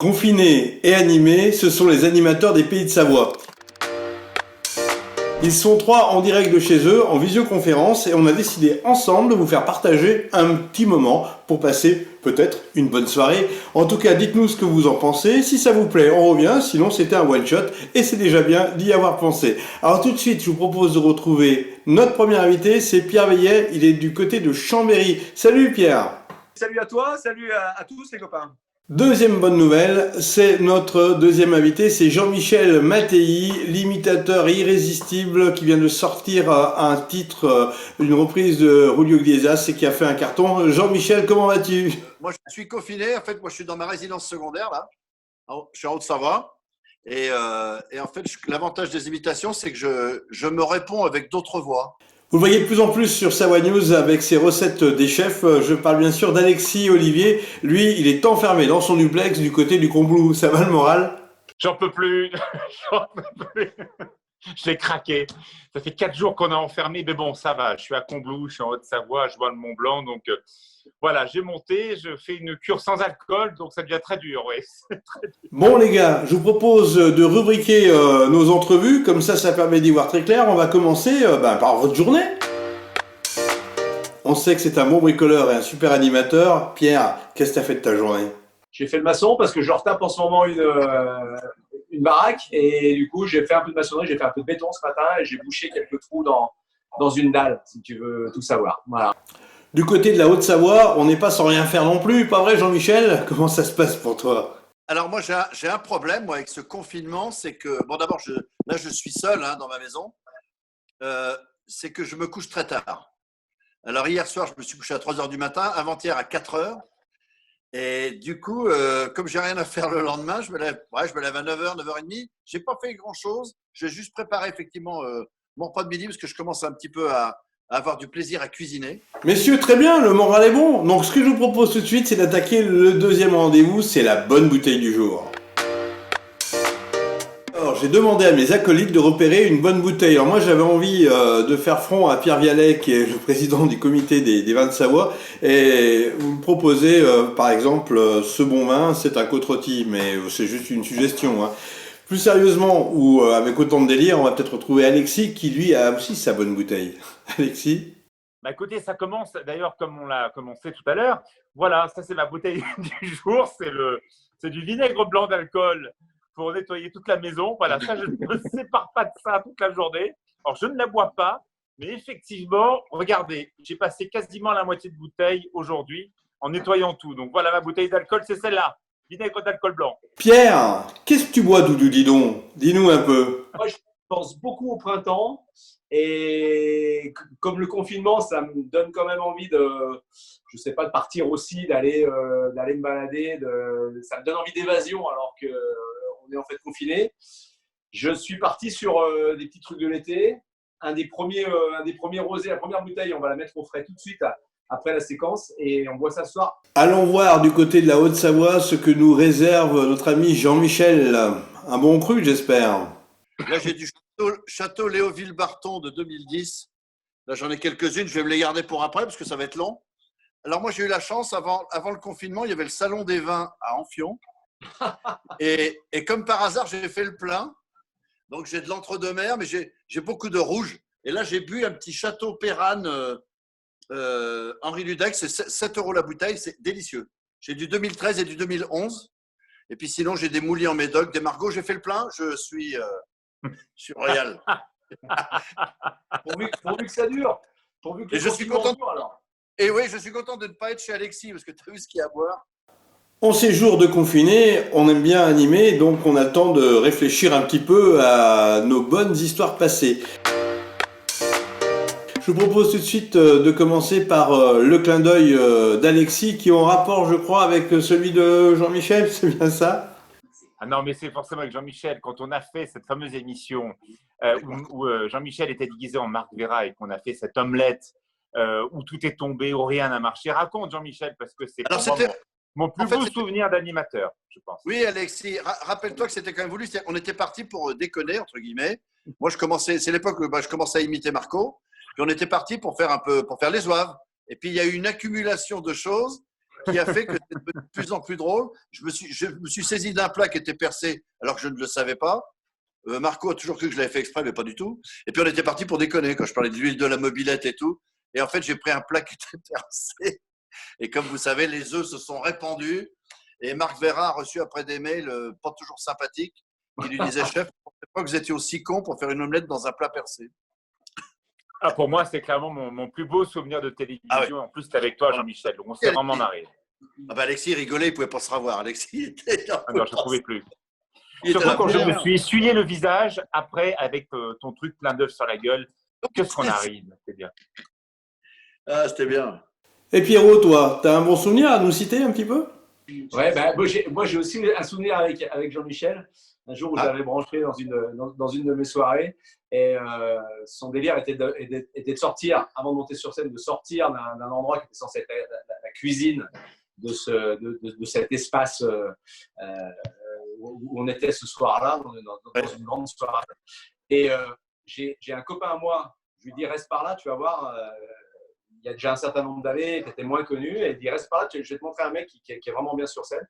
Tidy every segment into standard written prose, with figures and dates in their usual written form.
Confinés et animés, ce sont les animateurs des Pays de Savoie. Ils sont trois en direct de chez eux, en visioconférence, et on a décidé ensemble de vous faire partager un petit moment pour passer peut-être une bonne soirée. En tout cas, dites-nous ce que vous en pensez. Si ça vous plaît, on revient. Sinon, c'était un one-shot, et c'est déjà bien d'y avoir pensé. Alors tout de suite, je vous propose de retrouver notre premier invité, c'est Pierre Veillet. Il est du côté de Chambéry. Salut Pierre. Salut à toi, salut à tous les copains. Deuxième bonne nouvelle, c'est notre deuxième invité, c'est Jean-Michel Mattei, l'imitateur irrésistible qui vient de sortir un titre, une reprise de Julio Iglesias et qui a fait un carton. Jean-Michel, comment vas-tu? Moi, je suis confiné. En fait, moi, je suis dans ma résidence secondaire, là. Je suis en Haute-Savoie. Et en fait, l'avantage des imitations, c'est que je me réponds avec d'autres voix. Vous le voyez de plus en plus sur Savoie News avec ses recettes des chefs. Je parle bien sûr d'Alexis Olivier. Lui, il est enfermé dans son duplex du côté du Combloux. Ça va le moral? J'en peux plus. J'en peux plus. Je l'ai craqué. Ça fait 4 jours qu'on est enfermé, mais bon, ça va. Je suis à Combloux, je suis en Haute-Savoie, je vois le Mont Blanc. Donc voilà, j'ai monté, je fais une cure sans alcool, donc ça devient très dur. Ouais. Très dur. Bon les gars, je vous propose de rubriquer nos entrevues, comme ça permet d'y voir très clair. On va commencer par votre journée. On sait que c'est un bon bricoleur et un super animateur. Pierre, qu'est-ce que tu as fait de ta journée? J'ai fait le maçon parce que je retape en ce moment une baraque et du coup j'ai fait un peu de maçonnerie, j'ai fait un peu de béton ce matin et j'ai bouché quelques trous dans une dalle, si tu veux tout savoir. Voilà. Du côté de la Haute-Savoie, on n'est pas sans rien faire non plus, pas vrai Jean-Michel? Comment ça se passe pour toi? Alors, moi, j'ai un problème, moi, avec ce confinement. C'est que, bon, d'abord, là, je suis seul dans ma maison. C'est que je me couche très tard. Alors, hier soir, je me suis couché à 3 heures du matin, avant-hier à 4 heures. Et du coup, comme j'ai rien à faire le lendemain, je me lève à 9 heures, 9h30. J'ai pas fait grand-chose. J'ai juste préparé effectivement mon repas de midi parce que je commence un petit peu à avoir du plaisir à cuisiner. Messieurs, très bien, le moral est bon. Donc ce que je vous propose tout de suite, c'est d'attaquer le deuxième rendez-vous, c'est la bonne bouteille du jour. Alors, j'ai demandé à mes acolytes de repérer une bonne bouteille. Alors moi, j'avais envie de faire front à Pierre Vialet, qui est le président du comité des vins de Savoie, et vous me proposez, par exemple, ce bon vin, c'est un côte-rôti, mais c'est juste une suggestion, hein. Plus sérieusement, ou avec autant de délire, on va peut-être retrouver Alexis, qui lui a aussi sa bonne bouteille. Alexis? Bah, écoutez, ça commence d'ailleurs comme on l'a commencé tout à l'heure. Voilà, ça c'est ma bouteille du jour. C'est du vinaigre blanc d'alcool pour nettoyer toute la maison. Voilà, ça je ne me sépare pas de ça toute la journée. Alors je ne la bois pas, mais effectivement, regardez, j'ai passé quasiment la moitié de bouteille aujourd'hui en nettoyant tout. Donc voilà, ma bouteille d'alcool, c'est celle-là, vinaigre d'alcool blanc. Pierre, qu'est-ce que tu bois, Doudou, dis donc? Dis-nous un peu. Moi, je pense beaucoup au printemps et comme le confinement, ça me donne quand même envie je sais pas, de partir aussi, d'aller me balader. Ça me donne envie d'évasion alors qu'on est en fait confiné. Je suis parti sur des petits trucs de l'été. Un des premiers rosés, la première bouteille, on va la mettre au frais tout de suite après la séquence et on boit ça ce soir. Allons voir du côté de la Haute-Savoie ce que nous réserve notre ami Jean-Michel. Un bon cru, j'espère. Là, j'ai du château Léoville-Barton de 2010. Là, j'en ai quelques-unes. Je vais me les garder pour après parce que ça va être long. Alors, moi, j'ai eu la chance, avant le confinement, il y avait le salon des vins à Amphion. Et comme par hasard, j'ai fait le plein. Donc, j'ai de l'entre-deux-mer, mais j'ai beaucoup de rouge. Et là, j'ai bu un petit château Pérane Henri Ludeck. C'est 7 euros la bouteille. C'est délicieux. J'ai du 2013 et du 2011. Et puis, sinon, j'ai des Moulis en Médoc, des Margaux. J'ai fait le plein. Je suis royal. Pourvu que ça dure. Pourvu que Et je suis content. dure, alors. Et oui, je suis content de ne pas être chez Alexis parce que tu as vu ce qu'il y a à boire. En ces jours de confiné, on aime bien animer, donc on a le temps de réfléchir un petit peu à nos bonnes histoires passées. Je vous propose tout de suite de commencer par le clin d'œil d'Alexis qui est en rapport, je crois, avec celui de Jean-Michel, c'est bien ça? Ah non, mais c'est forcément avec Jean-Michel. Quand on a fait cette fameuse émission où Jean-Michel était déguisé en Marc Vera et qu'on a fait cette omelette où tout est tombé, où rien n'a marché. Raconte, Jean-Michel, parce que c'est Alors, pour moi c'était. mon plus En fait, beau souvenir d'animateur, je pense. Oui, Alexis, rappelle-toi que c'était quand même voulu. On était parti pour déconner, entre guillemets. Moi, c'est l'époque où je commençais à imiter Marco. Puis on était parti pour faire les zouaves. Et puis, il y a eu une accumulation de choses. qui a fait que c'est devenu de plus en plus drôle. Je me suis saisi d'un plat qui était percé alors que je ne le savais pas. Marco a toujours cru que je l'avais fait exprès, mais pas du tout. Et puis on était parti pour déconner quand je parlais de l'huile de la mobilette et tout. Et en fait, j'ai pris un plat qui était percé. Et comme vous savez, les œufs se sont répandus. Et Marc Vera a reçu après des mails pas toujours sympathiques qui lui disaient: Chef, je ne pensais pas que vous étiez aussi con pour faire une omelette dans un plat percé. Ah, pour moi, c'est clairement mon plus beau souvenir de télévision. Ah ouais. En plus, c'était avec toi, Jean-Michel. Donc, on s'est vraiment marré. Ah bah Alexis rigolait, il ne pouvait pas se revoir. Alexis était Ah non, je ne pouvais plus. Il était Surtout là, quand je me bien. suis essuyé le visage après avec ton truc plein d'œufs sur la gueule. Qu'est-ce qu'on arrive, c'est bien. Ah, c'était bien. Et Pierrot, toi, t'as un bon souvenir à nous citer un petit peu? Ouais, bah, moi j'ai aussi un souvenir avec Jean-Michel. Un jour où j'avais branché dans une de mes soirées et son délire était de sortir, avant de monter sur scène, de sortir d'un endroit qui était censé être la cuisine de cet espace où on était ce soir-là, dans une grande soirée. Et j'ai un copain à moi, je lui dis: reste par là, tu vas voir. Il y a déjà un certain nombre d'années, tu étais moins connu, et il dit: reste par là, je vais te montrer un mec qui est vraiment bien sur scène.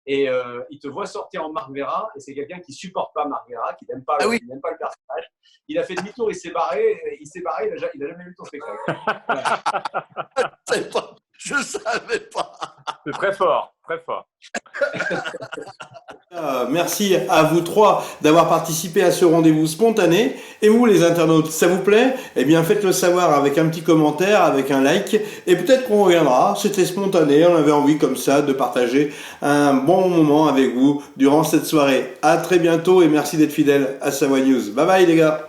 Et il te voit sortir en Marc Vera, et c'est quelqu'un qui ne supporte pas Marc Vera, qui n'aime pas, il n'aime pas le personnage. Il a fait demi-tour, il s'est barré, il n'a jamais vu ton spectacle. Voilà. Je ne savais pas. C'est très fort, très fort. Merci à vous trois d'avoir participé à ce rendez-vous spontané. Et vous, les internautes, ça vous plaît? Eh bien, faites-le savoir avec un petit commentaire, avec un like. Et peut-être qu'on reviendra. C'était spontané. On avait envie comme ça de partager un bon moment avec vous durant cette soirée. À très bientôt et merci d'être fidèles à Savoie News. Bye bye les gars.